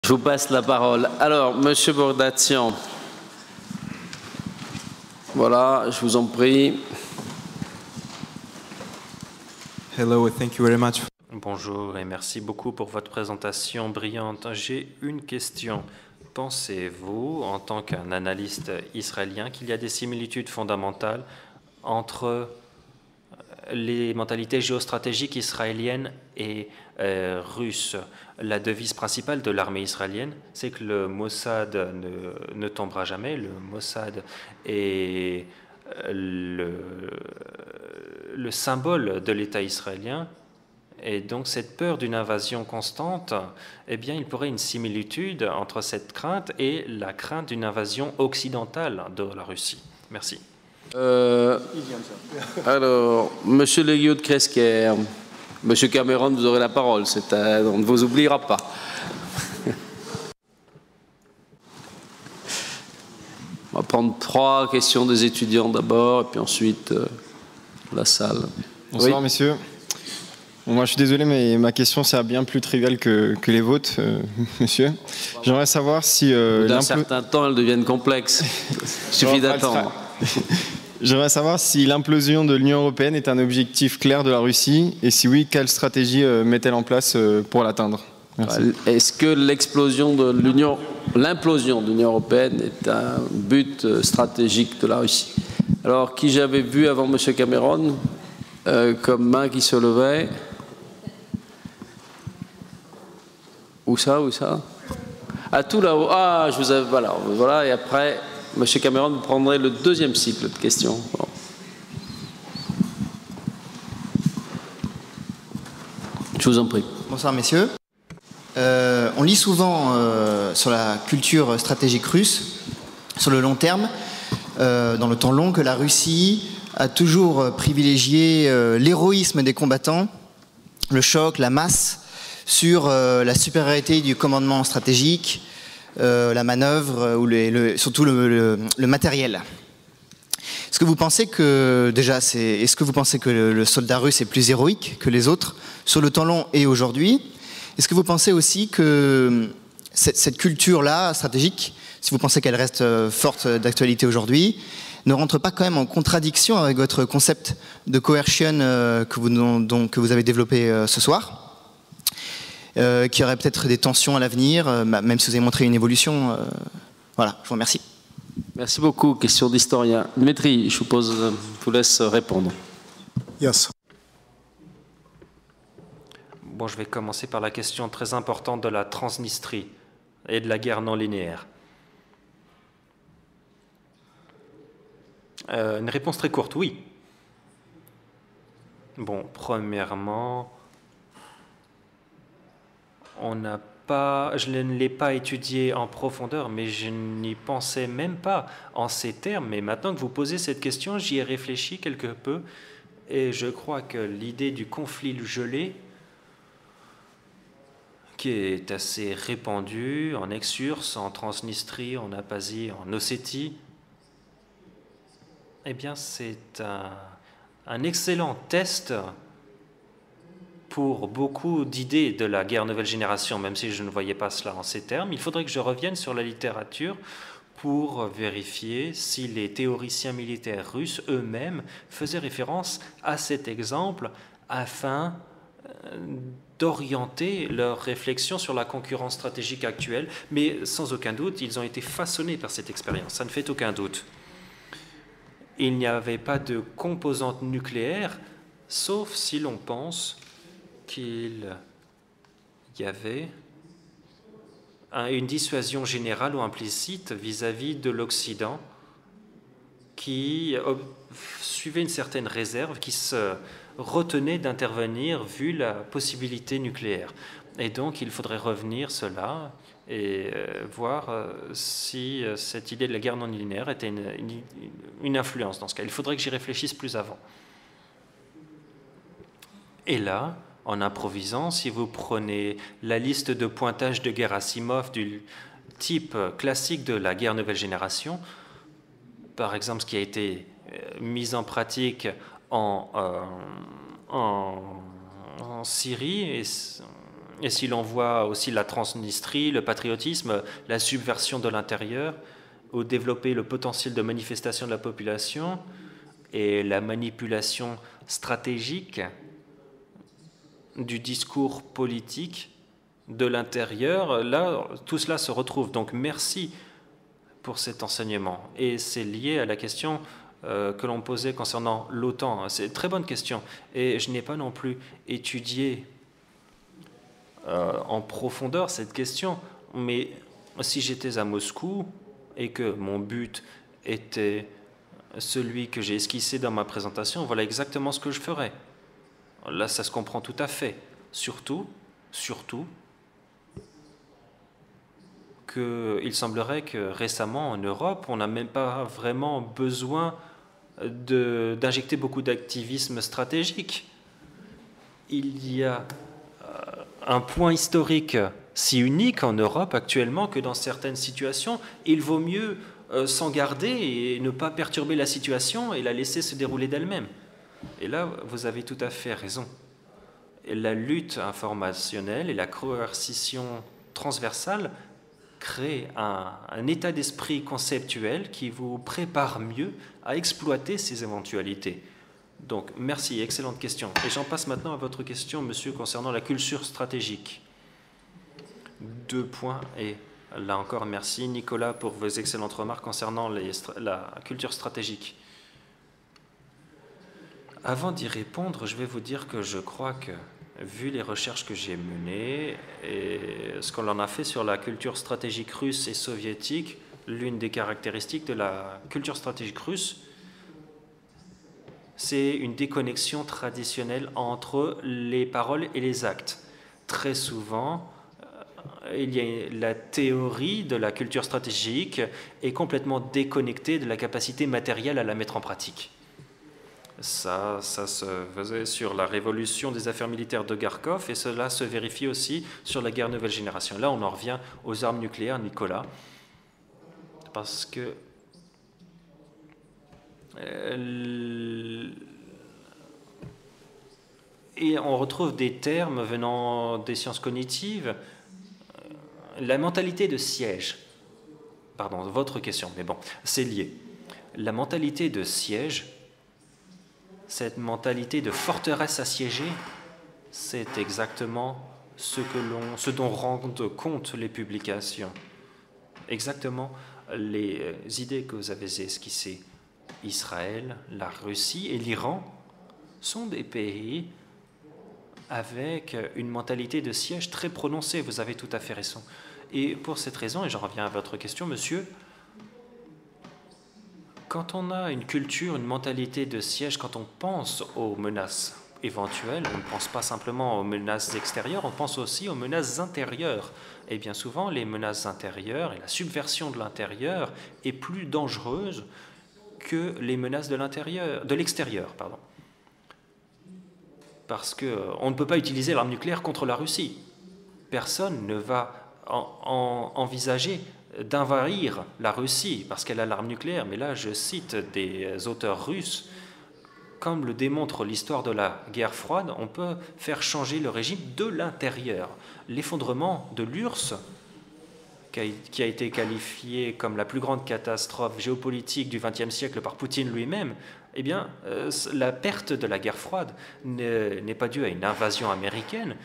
Je vous passe la parole. Alors, Monsieur Bordatian. Voilà, je vous en prie. Hello, thank you very much. Bonjour et merci beaucoup pour votre présentation brillante. J'ai une question. Pensez-vous, en tant qu'un analyste israélien, qu'il y a des similitudes fondamentales entre les mentalités géostratégiques israéliennes et russes? La devise principale de l'armée israélienne, c'est que le Mossad ne tombera jamais. Le Mossad est le symbole de l'État israélien. Et donc cette peur d'une invasion constante, eh bien, il pourrait y avoir une similitude entre cette crainte et la crainte d'une invasion occidentale de la Russie. Merci. Alors, Monsieur Leguiot de Cresquer, Monsieur Cameron, vous aurez la parole. On ne vous oubliera pas. On va prendre 3 questions des étudiants d'abord, et puis ensuite la salle. Bonsoir, oui. Messieurs. Bon, moi, je suis désolé, mais ma question, c'est bien plus trivial que les vôtres, monsieur. J'aimerais savoir si... d'un certain temps, elles deviennent complexes. Il suffit d'attendre. J'aimerais savoir si l'implosion de l'Union européenne est un objectif clair de la Russie, et si oui, quelle stratégie met-elle en place pour l'atteindre? Est-ce que l'implosion de l'Union européenne est un but stratégique de la Russie? Alors, qui j'avais vu avant M. Cameron comme main qui se levait? Où ça? Ah, tout là-haut. Ah, je vous avais... Voilà, et après, M. Cameron, vous prendrez le 2e cycle de questions. Bon. Je vous en prie. Bonsoir, messieurs. On lit souvent sur la culture stratégique russe, sur le long terme, dans le temps long, que la Russie a toujours privilégié l'héroïsme des combattants, le choc, la masse, sur la supériorité du commandement stratégique, la manœuvre ou surtout le matériel. Est-ce que vous pensez que le soldat russe est plus héroïque que les autres sur le temps long et aujourd'hui? Est-ce que vous pensez aussi que cette culture-là stratégique, si vous pensez qu'elle reste forte d'actualité aujourd'hui, ne rentre pas quand même en contradiction avec votre concept de coercion que vous avez développé ce soir, qu'il y aurait peut-être des tensions à l'avenir, même si vous avez montré une évolution. Voilà, je vous remercie. Merci beaucoup. Question d'historien. Dmitri, je vous laisse répondre. Yes. Bon, je vais commencer par la question très importante de la Transnistrie et de la guerre non linéaire. Une réponse très courte, oui. Bon, premièrement, je ne l'ai pas étudié en profondeur, mais je n'y pensais même pas en ces termes. Mais maintenant que vous posez cette question, j'y ai réfléchi quelque peu, et je crois que l'idée du conflit gelé, qui est assez répandue en ex-URSS, en Transnistrie, en Abkhazie, en Ossétie, eh bien, c'est un excellent test pour beaucoup d'idées de la guerre nouvelle génération, même si je ne voyais pas cela en ces termes. Il faudrait que je revienne sur la littérature pour vérifier si les théoriciens militaires russes eux-mêmes faisaient référence à cet exemple afin d'orienter leur réflexion sur la concurrence stratégique actuelle. Mais sans aucun doute, ils ont été façonnés par cette expérience, ça ne fait aucun doute. Il n'y avait pas de composante nucléaire, sauf si l'on pense qu'il y avait une dissuasion générale ou implicite vis-à-vis de l'Occident qui suivait une certaine réserve, qui se retenait d'intervenir vu la possibilité nucléaire. Et donc il faudrait revenir cela et voir si cette idée de la guerre non linéaire était une influence dans ce cas. Il faudrait que j'y réfléchisse plus avant. Et là, en improvisant, si vous prenez la liste de pointage de Gerasimov du type classique de la guerre nouvelle génération, par exemple ce qui a été mis en pratique en Syrie Et si l'on voit aussi la Transnistrie, le patriotisme, la subversion de l'intérieur, ou développer le potentiel de manifestation de la population et la manipulation stratégique du discours politique de l'intérieur, là, tout cela se retrouve. Donc merci pour cet enseignement. Et c'est lié à la question que l'on posait concernant l'OTAN. C'est une très bonne question. Et je n'ai pas non plus étudié en profondeur cette question, mais si j'étais à Moscou et que mon but était celui que j'ai esquissé dans ma présentation, voilà exactement ce que je ferais. Là, ça se comprend tout à fait. Surtout qu'il semblerait que récemment en Europe, on n'a même pas vraiment besoin d'injecter beaucoup d'activisme stratégique. Il y a un point historique si unique en Europe actuellement que dans certaines situations, il vaut mieux s'en garder et ne pas perturber la situation et la laisser se dérouler d'elle-même. Et là, vous avez tout à fait raison. La lutte informationnelle et la coercition transversale créent un état d'esprit conceptuel qui vous prépare mieux à exploiter ces éventualités. Donc, merci, excellente question. Et j'en passe maintenant à votre question, monsieur, concernant la culture stratégique. 2 points, et là encore, merci, Nicolas, pour vos excellentes remarques concernant la culture stratégique. Avant d'y répondre, je vais vous dire que je crois que, vu les recherches que j'ai menées et ce qu'on en a fait sur la culture stratégique russe et soviétique, l'une des caractéristiques de la culture stratégique russe, c'est une déconnexion traditionnelle entre les paroles et les actes. Très souvent, il y a la théorie de la culture stratégique est complètement déconnectée de la capacité matérielle à la mettre en pratique. Ça se faisait sur la révolution des affaires militaires de Kharkov et cela se vérifie aussi sur la guerre nouvelle génération. Là, on en revient aux armes nucléaires, Nicolas, parce que et on retrouve des termes venant des sciences cognitives, la mentalité de siège. Pardon, votre question, mais bon, c'est lié. La mentalité de siège, cette mentalité de forteresse assiégée, c'est exactement ce dont rendent compte les publications. Exactement les idées que vous avez esquissées. Israël, la Russie et l'Iran sont des pays avec une mentalité de siège très prononcée. Vous avez tout à fait raison. Et pour cette raison, et j'en reviens à votre question, monsieur, quand on a une culture, une mentalité de siège, quand on pense aux menaces éventuelles, on ne pense pas simplement aux menaces extérieures, on pense aussi aux menaces intérieures. Et bien souvent, les menaces intérieures et la subversion de l'intérieur est plus dangereuse que les menaces de l'extérieur. Parce qu'on ne peut pas utiliser l'arme nucléaire contre la Russie. Personne ne va envisager d'envahir la Russie parce qu'elle a l'arme nucléaire. Mais là, je cite des auteurs russes. Comme le démontre l'histoire de la guerre froide, on peut faire changer le régime de l'intérieur. L'effondrement de l'URSS, qui a été qualifié comme la plus grande catastrophe géopolitique du XXe siècle par Poutine lui-même, eh bien, la perte de la guerre froide n'est pas due à une invasion américaine,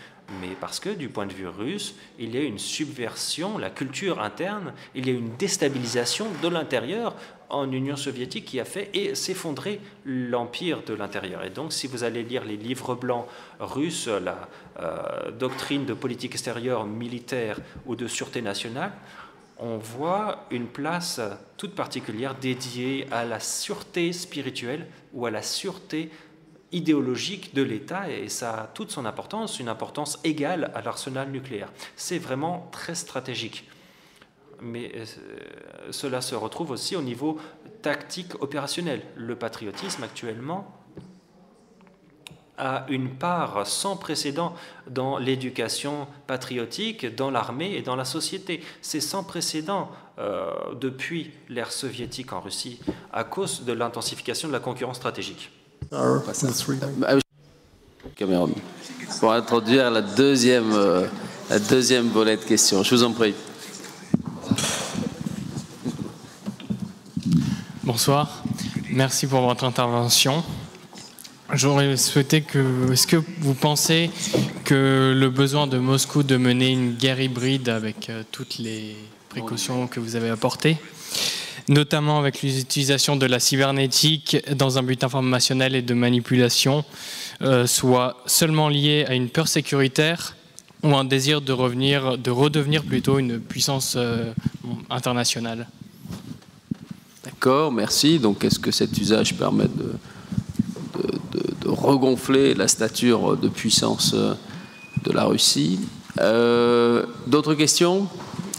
mais parce que, du point de vue russe, il y a une subversion, la culture interne, il y a une déstabilisation de l'intérieur en Union soviétique qui a fait s'effondrer l'empire de l'intérieur. Et donc, si vous allez lire les livres blancs russes, la doctrine de politique extérieure militaire ou de sûreté nationale, on voit une place toute particulière dédiée à la sûreté spirituelle ou à la sûreté idéologique de l'État, et ça a toute son importance, une importance égale à l'arsenal nucléaire. C'est vraiment très stratégique. Mais cela se retrouve aussi au niveau tactique opérationnel. Le patriotisme actuellement a une part sans précédent dans l'éducation patriotique, dans l'armée et dans la société. C'est sans précédent depuis l'ère soviétique en Russie à cause de l'intensification de la concurrence stratégique. Cameron, pour introduire la deuxième la deuxième volet de questions. Je vous en prie. Bonsoir. Merci pour votre intervention. J'aurais souhaité que... Est-ce que vous pensez que le besoin de Moscou de mener une guerre hybride avec toutes les précautions que vous avez apportées, notamment avec l'utilisation de la cybernétique dans un but informationnel et de manipulation, soit seulement lié à une peur sécuritaire ou un désir de redevenir plutôt une puissance internationale? D'accord, merci. Donc, est-ce que cet usage permet de regonfler la stature de puissance de la Russie? D'autres questions?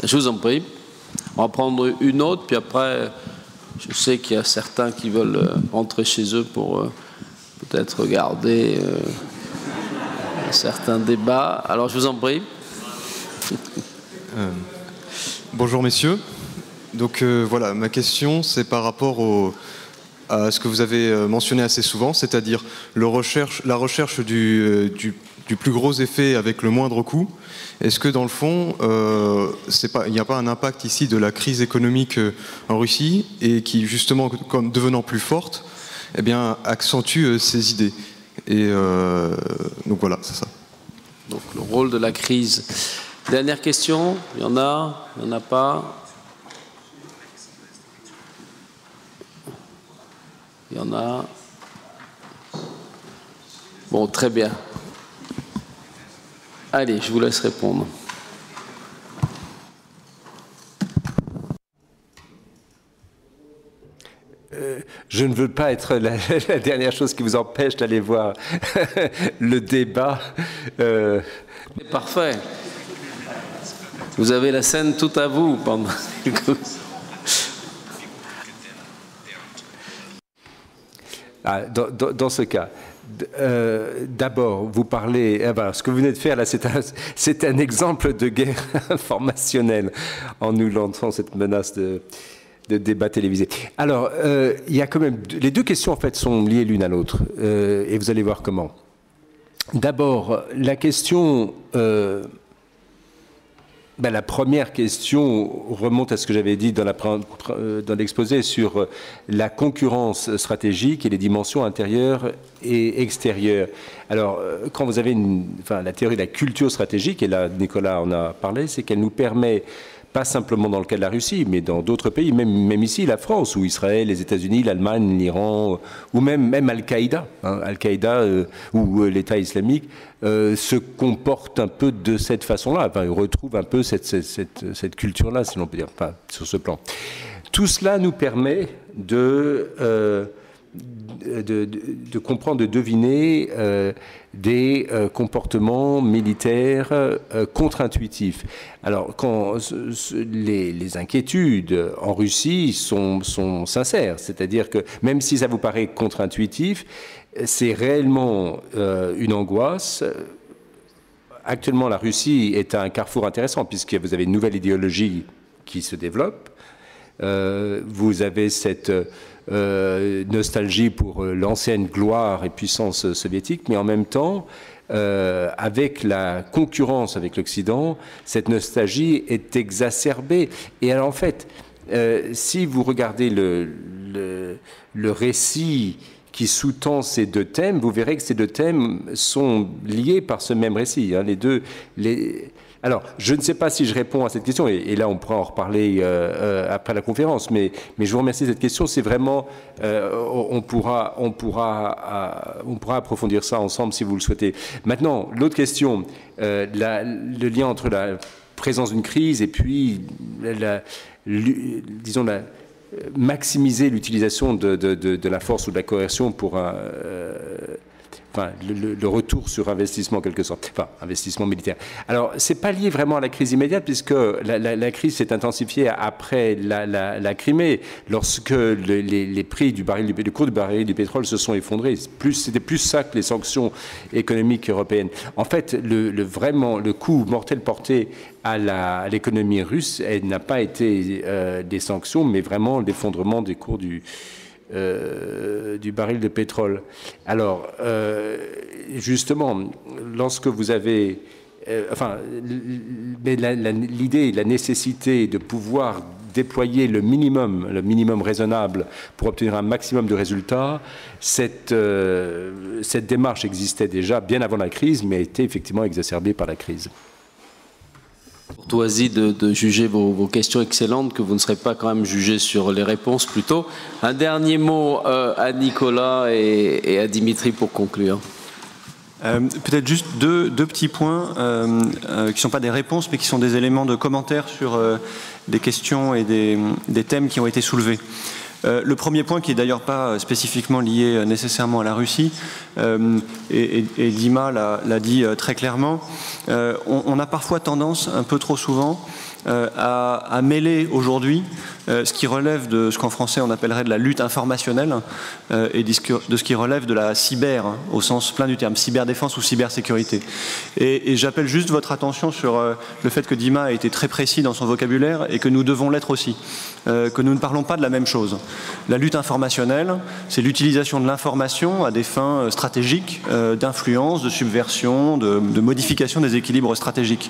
Je vous en prie. On va prendre une autre, puis après, je sais qu'il y a certains qui veulent rentrer chez eux pour peut-être regarder certains débats. Alors, je vous en prie. Bonjour, messieurs. Donc, voilà, ma question, c'est par rapport à ce que vous avez mentionné assez souvent, c'est-à-dire la recherche du plus gros effet avec le moindre coût. Est-ce que dans le fond, il n'y a pas un impact ici de la crise économique en Russie et qui justement, comme devenant plus forte, eh bien, accentue ces idées? Et donc voilà, c'est ça. Donc le rôle de la crise. Dernière question, il y en a pas? Il y en a. Bon, très bien. Allez, je vous laisse répondre. Je ne veux pas être la dernière chose qui vous empêche d'aller voir le débat. Parfait. Vous avez la scène tout à vous pendant. Dans ce cas, d'abord, vous parlez. Ce que vous venez de faire là, c'est un exemple de guerre informationnelle en nous lançant cette menace de débat télévisé. Alors, il y a quand même les deux questions en fait sont liées l'une à l'autre, et vous allez voir comment. D'abord, la question. La première question remonte à ce que j'avais dit dans l'exposé sur la concurrence stratégique et les dimensions intérieures et extérieures. Alors, quand vous avez la théorie de la culture stratégique, et là Nicolas en a parlé, c'est qu'elle nous permet, pas simplement dans le cas de la Russie, mais dans d'autres pays, même ici, la France, ou Israël, les États-Unis, l'Allemagne, l'Iran, ou même Al-Qaïda, Al-Qaïda ou l'État islamique, se comportent un peu de cette façon-là, retrouvent un peu cette culture-là, si l'on peut dire, sur ce plan. Tout cela nous permet de comprendre, de deviner des comportements militaires contre-intuitifs. Alors, quand les inquiétudes en Russie sont sincères, c'est-à-dire que même si ça vous paraît contre-intuitif, c'est réellement une angoisse. Actuellement, la Russie est à un carrefour intéressant puisque vous avez une nouvelle idéologie qui se développe. Vous avez cette nostalgie pour l'ancienne gloire et puissance soviétique, mais en même temps, avec la concurrence avec l'Occident, cette nostalgie est exacerbée. Et alors en fait, si vous regardez le récit qui sous-tend ces deux thèmes, vous verrez que ces deux thèmes sont liés par ce même récit. Alors, je ne sais pas si je réponds à cette question, et là on pourra en reparler après la conférence, mais je vous remercie de cette question. C'est vraiment, on pourra approfondir ça ensemble si vous le souhaitez. Maintenant, l'autre question, le lien entre la présence d'une crise et puis, maximiser l'utilisation de la force ou de la coercion pour le retour sur investissement en quelque sorte, investissement militaire. Alors, c'est pas lié vraiment à la crise immédiate puisque la crise s'est intensifiée après la Crimée, lorsque les prix du baril, le cours du baril du pétrole se sont effondrés. C'était plus ça que les sanctions économiques européennes. En fait, le coup mortel porté à l'économie russe n'a pas été des sanctions, mais vraiment l'effondrement des cours du baril de pétrole. Alors, justement, lorsque vous avez mais l'idée, la nécessité de pouvoir déployer le minimum raisonnable pour obtenir un maximum de résultats, cette démarche existait déjà bien avant la crise, mais a été effectivement exacerbée par la crise. Courtoisie de juger vos questions excellentes, que vous ne serez pas quand même jugé sur les réponses plutôt. Un dernier mot à Nicolas et à Dimitri pour conclure. Peut-être juste deux petits points qui ne sont pas des réponses, mais qui sont des éléments de commentaires sur des questions et des thèmes qui ont été soulevés. Le premier point, qui n'est d'ailleurs pas spécifiquement lié nécessairement à la Russie, et Dima l'a dit très clairement, on a parfois tendance, un peu trop souvent, à mêler aujourd'hui ce qui relève de ce qu'en français on appellerait de la lutte informationnelle et de ce qui relève de la cyber, au sens plein du terme, cyberdéfense ou cybersécurité. Et j'appelle juste votre attention sur le fait que Dima a été très précis dans son vocabulaire et que nous devons l'être aussi, que nous ne parlons pas de la même chose. La lutte informationnelle, c'est l'utilisation de l'information à des fins stratégiques, d'influence, de subversion, de modification des équilibres stratégiques.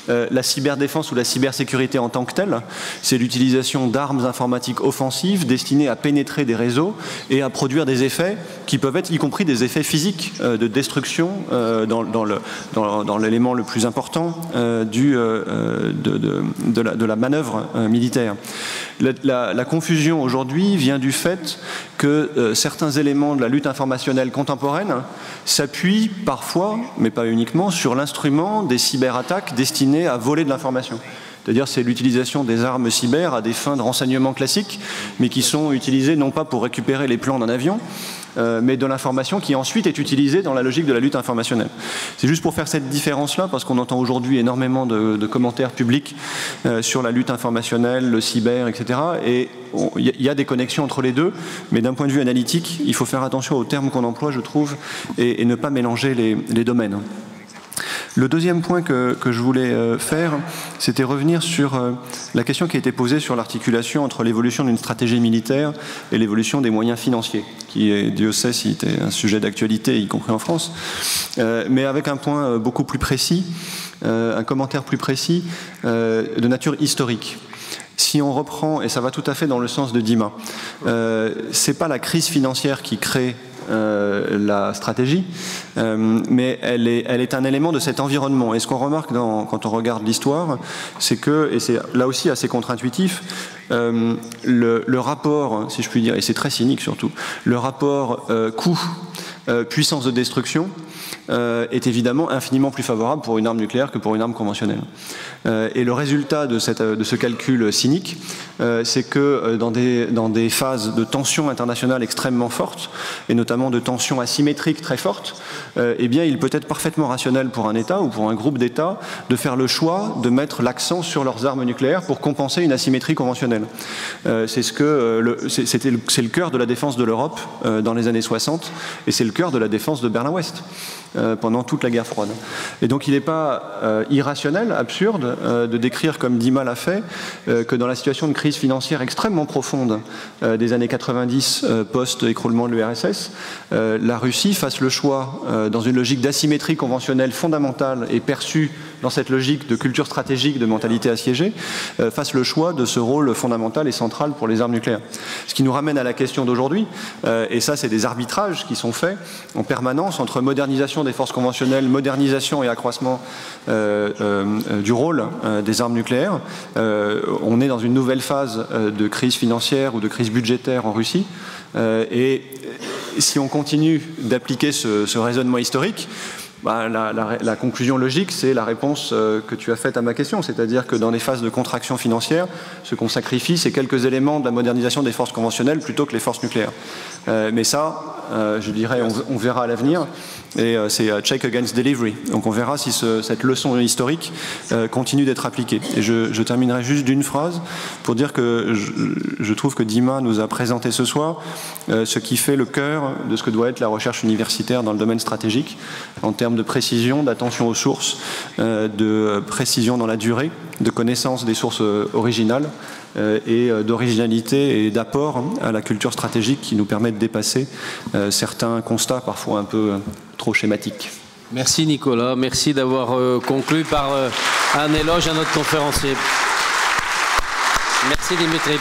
La cyberdéfense ou la cybersécurité en tant que telle, c'est l'utilisation d'armes informatiques offensives destinées à pénétrer des réseaux et à produire des effets qui peuvent être y compris des effets physiques de destruction dans l'élément le plus important de la manœuvre militaire. La confusion aujourd'hui vient du fait que certains éléments de la lutte informationnelle contemporaine s'appuient parfois, mais pas uniquement, sur l'instrument des cyberattaques destinées à voler de l'information. C'est-à-dire c'est l'utilisation des armes cyber à des fins de renseignement classiques, mais qui sont utilisées non pas pour récupérer les plans d'un avion, mais de l'information qui ensuite est utilisée dans la logique de la lutte informationnelle. C'est juste pour faire cette différence-là, parce qu'on entend aujourd'hui énormément de commentaires publics sur la lutte informationnelle, le cyber, etc. Et il y a des connexions entre les deux, mais d'un point de vue analytique, il faut faire attention aux termes qu'on emploie, je trouve, et ne pas mélanger les domaines. Le deuxième point que je voulais faire, c'était revenir sur la question qui a été posée sur l'articulation entre l'évolution d'une stratégie militaire et l'évolution des moyens financiers, qui, Dieu sait, s'il était un sujet d'actualité, y compris en France, mais avec un point beaucoup plus précis, un commentaire plus précis de nature historique. Si on reprend, et ça va tout à fait dans le sens de Dima, c'est pas la crise financière qui crée la stratégie, mais elle est un élément de cet environnement. Et ce qu'on remarque quand on regarde l'histoire, c'est que, et c'est là aussi assez contre-intuitif, le rapport, si je puis dire, et c'est très cynique surtout, le rapport coût puissance de destruction est évidemment infiniment plus favorable pour une arme nucléaire que pour une arme conventionnelle. Et le résultat de ce calcul cynique, c'est que dans des phases de tension internationale extrêmement fortes, et notamment de tensions asymétriques très fortes, eh bien, il peut être parfaitement rationnel pour un État ou pour un groupe d'États de faire le choix de mettre l'accent sur leurs armes nucléaires pour compenser une asymétrie conventionnelle. C'est le cœur de la défense de l'Europe dans les années 60, et c'est le cœur de la défense de Berlin-Ouest pendant toute la guerre froide. Et donc il n'est pas irrationnel, absurde, de décrire, comme Dima l'a fait, que dans la situation de crise financière extrêmement profonde des années 90, post-écroulement de l'URSS, la Russie fasse le choix, dans une logique d'asymétrie conventionnelle fondamentale et perçue dans cette logique de culture stratégique, de mentalité assiégée, fasse le choix de ce rôle fondamental et central pour les armes nucléaires. Ce qui nous ramène à la question d'aujourd'hui, et ça c'est des arbitrages qui sont faits en permanence entre modernisation des forces conventionnelles, modernisation et accroissement du rôle des armes nucléaires. On est dans une nouvelle phase de crise financière ou de crise budgétaire en Russie, et si on continue d'appliquer ce raisonnement historique, la conclusion logique, c'est la réponse que tu as faite à ma question, c'est-à-dire que dans des phases de contraction financière, ce qu'on sacrifie, c'est quelques éléments de la modernisation des forces conventionnelles plutôt que les forces nucléaires. Mais ça, je dirais, on verra à l'avenir, et c'est check against delivery. Donc on verra si cette leçon historique continue d'être appliquée. Et je terminerai juste d'une phrase pour dire que je trouve que Dima nous a présenté ce soir ce qui fait le cœur de ce que doit être la recherche universitaire dans le domaine stratégique, en termes de précision, d'attention aux sources, de précision dans la durée, de connaissance des sources originales et d'originalité et d'apport à la culture stratégique qui nous permet de dépasser certains constats parfois un peu trop schématiques. Merci Nicolas, merci d'avoir conclu par un éloge à notre conférencier. Merci Dimitri.